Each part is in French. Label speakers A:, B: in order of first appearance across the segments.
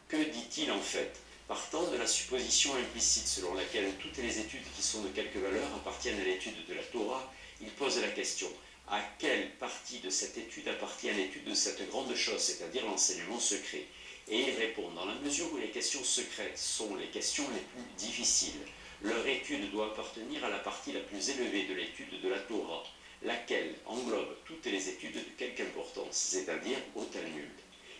A: Que dit-il en fait? Partant de la supposition implicite selon laquelle toutes les études qui sont de quelque valeur appartiennent à l'étude de la Torah, il pose la question: à quelle partie de cette étude appartient l'étude de cette grande chose, c'est-à-dire l'enseignement secret? Et il répond: dans la mesure où les questions secrètes sont les questions les plus difficiles, leur étude doit appartenir à la partie la plus élevée de l'étude de la Torah, laquelle englobe toutes les études de quelque importance, c'est-à-dire au Talmud.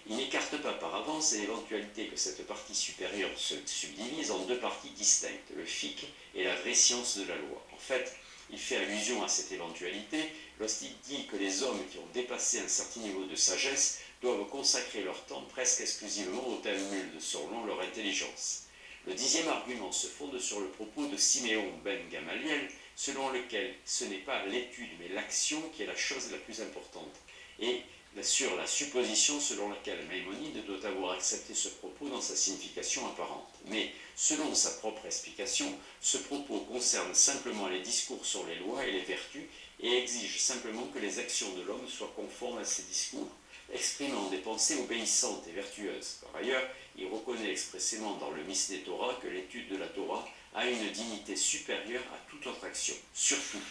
A: Il n'écarte pas par avance l'éventualité que cette partie supérieure se subdivise en deux parties distinctes, le fiqh et la vraie science de la loi. En fait, il fait allusion à cette éventualité lorsqu'il dit que les hommes qui ont dépassé un certain niveau de sagesse doivent consacrer leur temps presque exclusivement au Talmud, selon leur intelligence. Le 10e argument se fonde sur le propos de Siméon ben Gamaliel, selon lequel ce n'est pas l'étude mais l'action qui est la chose la plus importante, et sur la supposition selon laquelle Maïmonide doit avoir accepté ce propos dans sa signification apparente. Mais, selon sa propre explication, ce propos concerne simplement les discours sur les lois et les vertus et exige simplement que les actions de l'homme soient conformes à ces discours, exprimant des pensées obéissantes et vertueuses. Par ailleurs, il reconnaît expressément dans le Mishneh Torah que l'étude de la Torah a une dignité supérieure à toute autre action. Surtout,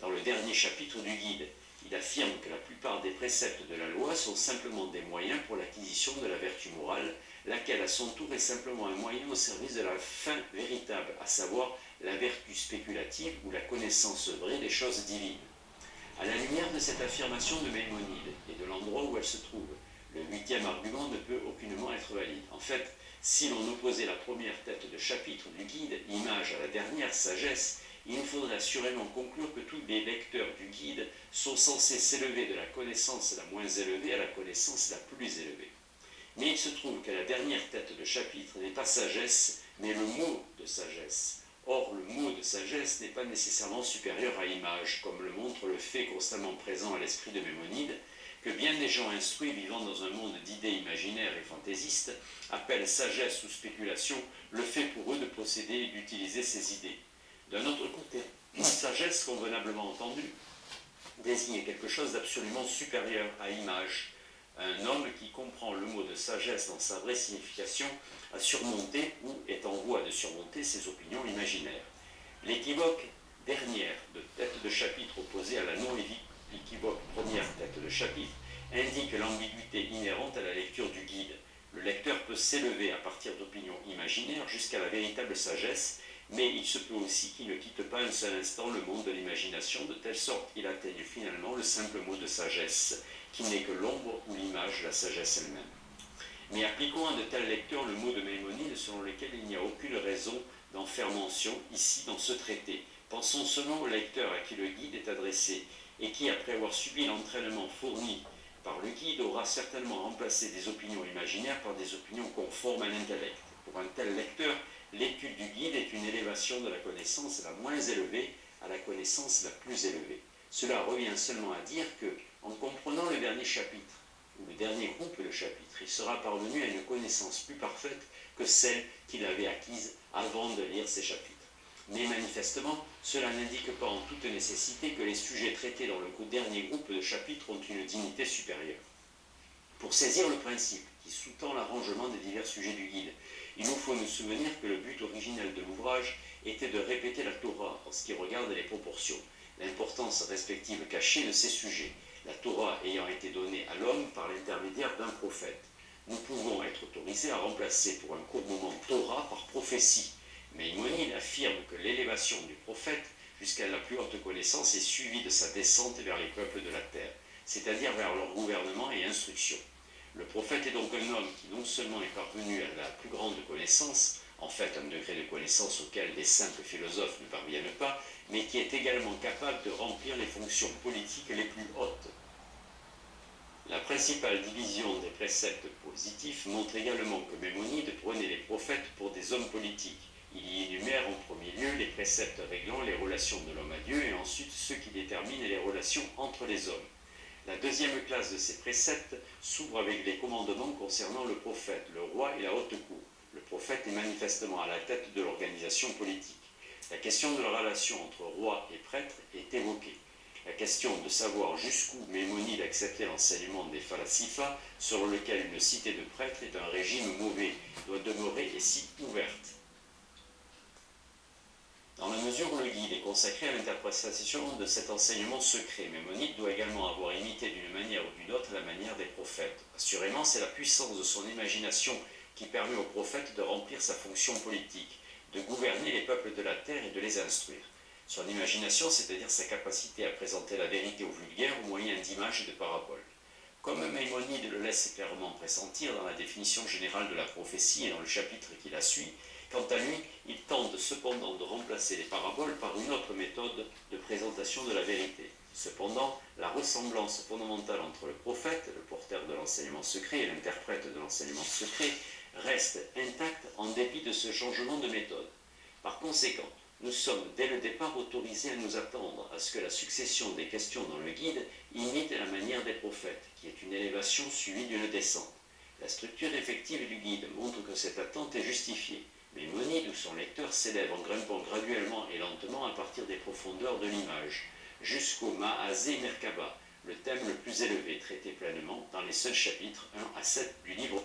A: dans le dernier chapitre du guide, il affirme que la plupart des préceptes de la loi sont simplement des moyens pour l'acquisition de la vertu morale, laquelle à son tour est simplement un moyen au service de la fin véritable, à savoir la vertu spéculative ou la connaissance vraie des choses divines. À la lumière de cette affirmation de Maïmonide et de l'endroit où elle se trouve, le 8e argument ne peut aucunement être valide. En fait, si l'on opposait la première tête de chapitre du guide, image, à la dernière, sagesse, il nous faudrait assurément conclure que tous les lecteurs du guide sont censés s'élever de la connaissance la moins élevée à la connaissance la plus élevée. Mais il se trouve que la dernière tête de chapitre n'est pas sagesse, mais le mot de sagesse. Or, le mot de sagesse n'est pas nécessairement supérieur à image, comme le montre le fait constamment présent à l'esprit de Maïmonide, que bien des gens instruits vivant dans un monde d'idées imaginaires et fantaisistes appellent sagesse ou spéculation le fait pour eux de posséder et d'utiliser ces idées. D'un autre côté, la sagesse convenablement entendue désigne quelque chose d'absolument supérieur à image. Un homme qui comprend le mot de sagesse dans sa vraie signification a surmonté ou est en voie de surmonter ses opinions imaginaires. L'équivoque dernière de tête de chapitre opposée à la non-équivoque première tête de chapitre indique l'ambiguïté inhérente à la lecture du guide. Le lecteur peut s'élever à partir d'opinions imaginaires jusqu'à la véritable sagesse, mais il se peut aussi qu'il ne quitte pas un seul instant le monde de l'imagination, de telle sorte qu'il atteigne finalement le simple mot de sagesse, qui n'est que l'ombre ou l'image de la sagesse elle-même. Mais appliquons à de tels lecteurs le mot de Maïmonide selon lequel il n'y a aucune raison d'en faire mention ici dans ce traité. Pensons seulement au lecteur à qui le guide est adressé, et qui, après avoir subi l'entraînement fourni par le guide, aura certainement remplacé des opinions imaginaires par des opinions conformes à l'intellect. Pour un tel lecteur, l'étude du guide est une élévation de la connaissance la moins élevée à la connaissance la plus élevée. Cela revient seulement à dire que, en comprenant le dernier chapitre, ou le dernier groupe de chapitres, il sera parvenu à une connaissance plus parfaite que celle qu'il avait acquise avant de lire ces chapitres. Mais manifestement, cela n'indique pas en toute nécessité que les sujets traités dans le dernier groupe de chapitres ont une dignité supérieure. Pour saisir le principe qui sous-tend l'arrangement des divers sujets du guide, il nous faut nous souvenir que le but originel de l'ouvrage était de répéter la Torah en ce qui regarde les proportions, l'importance respective cachée de ces sujets, la Torah ayant été donnée à l'homme par l'intermédiaire d'un prophète. Nous pouvons être autorisés à remplacer pour un court moment Torah par prophétie. Maïmonide affirme que l'élévation du prophète jusqu'à la plus haute connaissance est suivie de sa descente vers les peuples de la terre, c'est-à-dire vers leur gouvernement et instruction. Le prophète est donc un homme qui non seulement est parvenu à la plus grande connaissance, en fait un degré de connaissance auquel les simples philosophes ne parviennent pas, mais qui est également capable de remplir les fonctions politiques les plus hautes. La principale division des préceptes positifs montre également que Maïmonide prenait les prophètes pour des hommes politiques. Il y énumère en premier lieu les préceptes réglant les relations de l'homme à Dieu et ensuite ceux qui déterminent les relations entre les hommes. La deuxième classe de ces préceptes s'ouvre avec les commandements concernant le prophète, le roi et la haute cour. Le prophète est manifestement à la tête de l'organisation politique. La question de la relation entre roi et prêtre est évoquée. La question de savoir jusqu'où Maïmonide acceptait l'enseignement des phalasifas, selon lequel une cité de prêtres est un régime mauvais, doit demeurer ici ouverte. Dans la mesure où le guide est consacré à l'interprétation de cet enseignement secret, Maïmonide doit également avoir imité d'une manière ou d'une autre la manière des prophètes. Assurément, c'est la puissance de son imagination qui permet aux prophètes de remplir sa fonction politique, de gouverner les peuples de la terre et de les instruire. Son imagination, c'est-à-dire sa capacité à présenter la vérité au vulgaire au moyen d'images et de paraboles. Comme Maïmonide le laisse clairement pressentir dans la définition générale de la prophétie et dans le chapitre qui la suit, quant à lui, il tente cependant de remplacer les paraboles par une autre méthode de présentation de la vérité. Cependant, la ressemblance fondamentale entre le prophète, le porteur de l'enseignement secret, et l'interprète de l'enseignement secret reste intacte en dépit de ce changement de méthode. Par conséquent, nous sommes dès le départ autorisés à nous attendre à ce que la succession des questions dans le guide imite la manière des prophètes, qui est une élévation suivie d'une descente. La structure effective du guide montre que cette attente est justifiée. Maïmonide ou son lecteur s'élève en grimpant graduellement et lentement à partir des profondeurs de l'image, jusqu'au Ma'azé Merkaba, le thème le plus élevé traité pleinement dans les seuls chapitres 1 à 7 du livre.